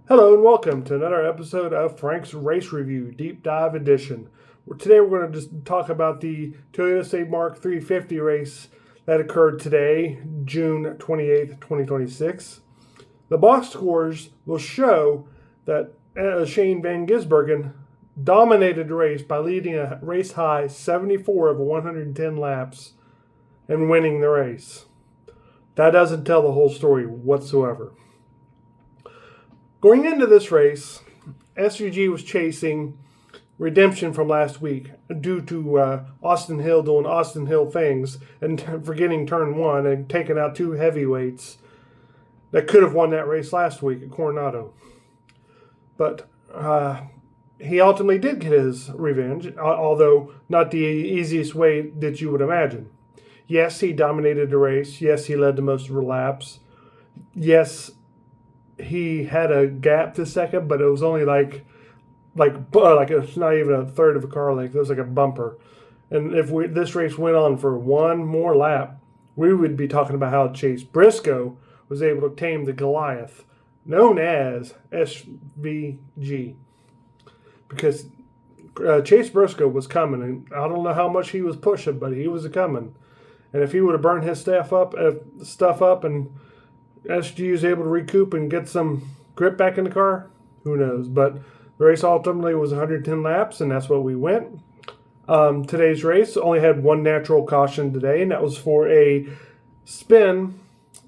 Hello and welcome to another episode of Frank's Race Review Deep Dive Edition. Today we're going to just talk about the Toyota Save Mark 350 race that occurred today, June 28th, 2026. The box scores will show that Shane Van Gisbergen dominated the race by leading a race high 74 of 110 laps and winning the race. That doesn't tell the whole story whatsoever. Going into this race, SVG was chasing redemption from last week due to Austin Hill doing Austin Hill things and forgetting turn one and taking out two heavyweights that could have won that race last week at Coronado. But he ultimately did get his revenge, although not the easiest way that you would imagine. Yes, he dominated the race. Yes, he led the most of the laps. Yes, he had a gap to second, but it was only like it's not even a third of a car length. It was like a bumper. And if this race went on for one more lap, we would be talking about how Chase Briscoe was able to tame the Goliath, known as SVG, because Chase Briscoe was coming, and I don't know how much he was pushing, but he was coming. And if he would have burned his stuff up, and SG was able to recoup and get some grip back in the car, who knows? But the race ultimately was 110 laps, and that's what we went. Today's race only had one natural caution today, and that was for a spin.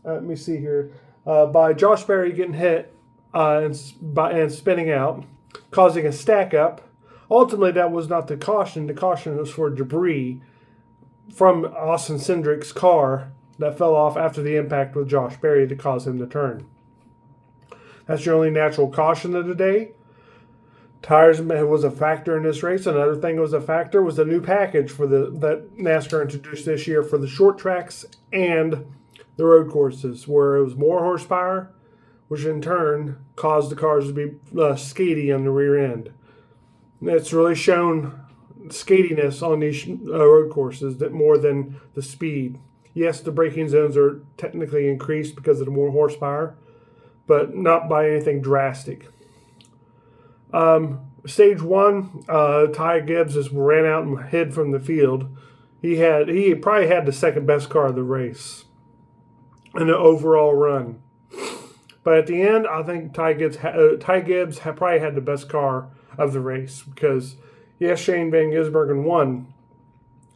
Let me see here. By Josh Berry getting hit and spinning out, causing a stack up. Ultimately, that was not the caution. The caution was for debris from Austin Cindric's car that fell off after the impact with Josh Berry to cause him to turn. That's your only natural caution of the day. Tires was a factor in this race. Another thing that was a factor was the new package that NASCAR introduced this year for the short tracks and the road courses, where it was more horsepower, which in turn caused the cars to be skatey on the rear end. It's really shown skatiness on these road courses that more than the speed. Yes, the braking zones are technically increased because of the more horsepower, but not by anything drastic. Stage one, Ty Gibbs just ran out and hid from the field. He probably had the second best car of the race in the overall run. But at the end, I think Ty Gibbs probably had the best car of the race because, yes, Shane Van Gisbergen won,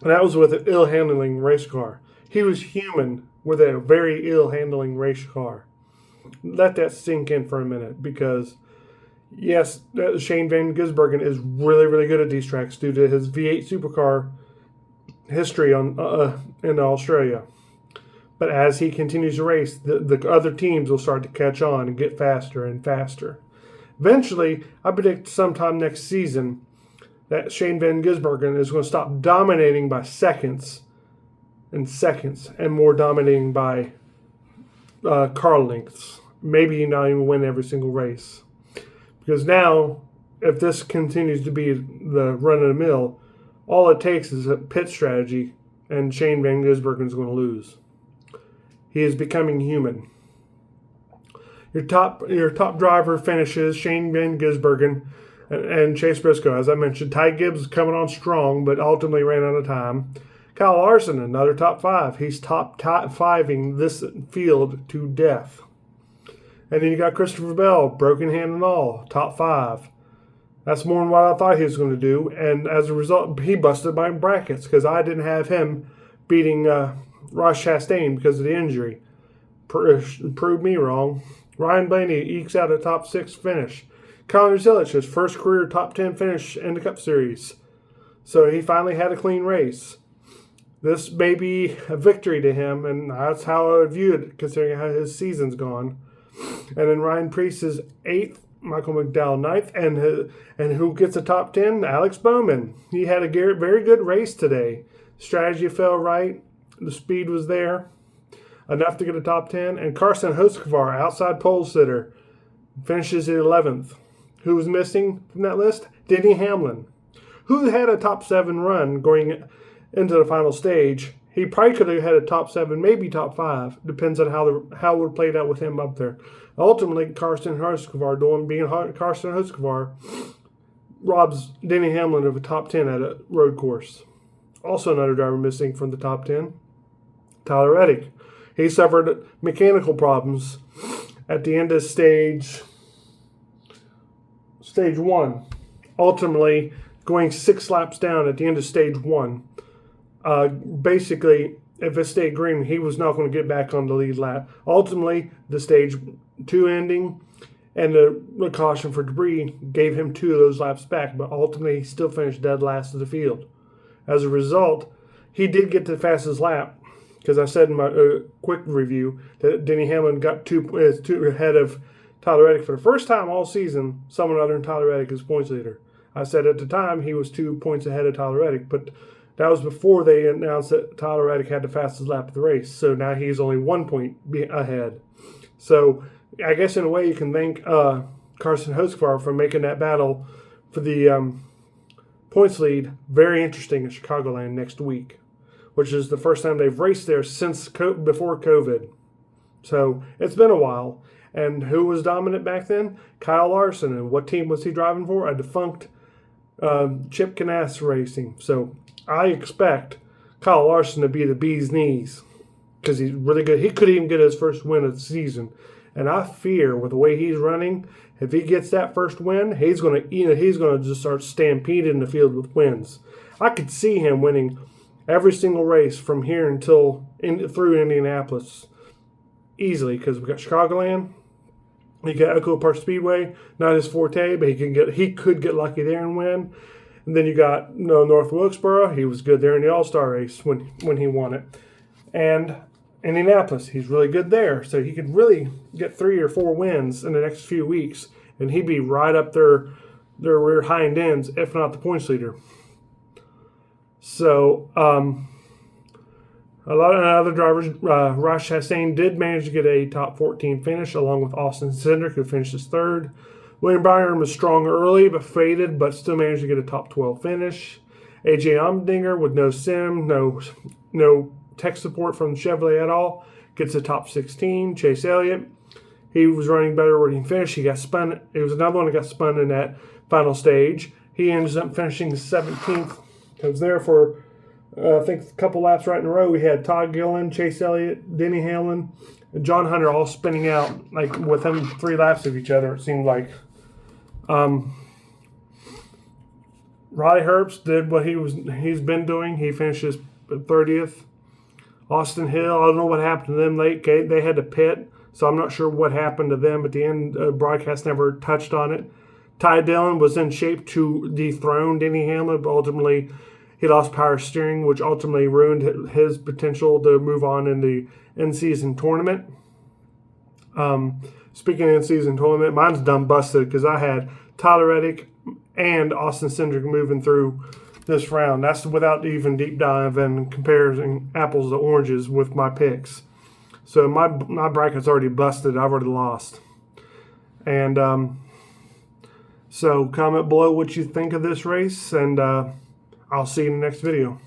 and that was with an ill-handling race car. He was human with a very ill-handling race car. Let that sink in for a minute because, yes, Shane Van Gisbergen is really, really good at these tracks due to his V8 supercar history in Australia. But as he continues to race, the other teams will start to catch on and get faster and faster. Eventually, I predict sometime next season that Shane Van Gisbergen is going to stop dominating by seconds and more dominating by car lengths. Maybe not even win every single race. Because now, if this continues to be the run-of-the-mill, all it takes is a pit strategy, and Shane Van Gisbergen is going to lose. He is becoming human. Your top driver finishes Shane Van Gisbergen and Chase Briscoe. As I mentioned, Ty Gibbs is coming on strong, but ultimately ran out of time. Kyle Larson, another top five. He's top fiving this field to death. And then you got Christopher Bell, broken hand and all, top five. That's more than what I thought he was going to do. And as a result, he busted my brackets because I didn't have him beating Ross Chastain because of the injury. Proved me wrong. Ryan Blaney ekes out a top 6 finish. Connor Zilic, his first career top 10 finish in the Cup Series. So he finally had a clean race. This may be a victory to him, and that's how I would view it, considering how his season's gone. And then Ryan Preece is 8th, Michael McDowell 9th, and who gets a top 10? Alex Bowman. He had a very good race today. Strategy fell right. The speed was there, enough to get a top 10. And Carson Hocevar, outside pole sitter, finishes at 11th. Who was missing from that list? Denny Hamlin, who had a top 7 run going into the final stage. he probably could have had a top 7, maybe top 5. Depends on how it would played out with him up there. Ultimately, Carson Hocevar being Carson Hocevar robs Denny Hamlin of a top 10 at a road course. Also another driver missing from the top 10, Tyler Reddick. He suffered mechanical problems at the end of stage 1. Ultimately, going 6 laps down at the end of stage 1. Basically, if it stayed green, he was not going to get back on the lead lap. Ultimately, the stage 2 ending and the caution for debris gave him 2 of those laps back, but ultimately he still finished dead last of the field. As a result, he did get the fastest lap, because I said in my quick review that Denny Hamlin got 2 ahead of Tyler Reddick for the first time all season. Someone other than Tyler Reddick is points leader. I said at the time he was 2 points ahead of Tyler Reddick, but that was before they announced that Tyler Reddick had the fastest lap of the race. So now he's only 1 point ahead. So I guess in a way you can thank Carson Hocevar for making that battle for the points lead very interesting in Chicagoland next week, which is the first time they've raced there since before COVID. So it's been a while. And who was dominant back then? Kyle Larson. And what team was he driving for? A defunct Chip Ganassi Racing. So I expect Kyle Larson to be the bee's knees because he's really good. He could even get his first win of the season. And I fear with the way he's running, if he gets that first win, he's going to just start stampeding the field with wins. I could see him winning every single race from here through Indianapolis easily, because we got Chicagoland, you got Echo Park Speedway, not his forte, but he could get lucky there and win. And then you got North Wilkesboro. He was good there in the All-Star race when he won it. And Indianapolis, he's really good there. So he could really get 3 or 4 wins in the next few weeks, and he'd be right up their rear hind ends, if not the points leader. So a lot of other drivers, Ross Chastain did manage to get a top 14 finish, along with Austin Cindric, who finished his 3rd. William Byron was strong early, but faded, but still managed to get a top 12 finish. AJ Allmendinger, with no sim, no tech support from Chevrolet at all, gets a top 16. Chase Elliott, he was running better when he finished. He got spun. It was another one that got spun in that final stage. He ends up finishing 17th. He was there for, I think, a couple laps right in a row. We had Todd Gillen, Chase Elliott, Denny Hamlin, and John Hunter all spinning out, like within 3 laps of each other, it seemed like. Riley Herbst did what he's been doing. He finishes 30th. Austin Hill, I don't know what happened to them late. They had to pit, so I'm not sure what happened to them at the end. Broadcast never touched on it. Ty Dillon was in shape to dethrone Denny Hamlin, but ultimately he lost power steering, which ultimately ruined his potential to move on in the in-season tournament. Speaking of in-season tournament, mine's done busted because I had Tyler Reddick and Austin Cindric moving through this round. That's without even deep dive and comparing apples to oranges with my picks. So my bracket's already busted. I've already lost. And so comment below what you think of this race, and I'll see you in the next video.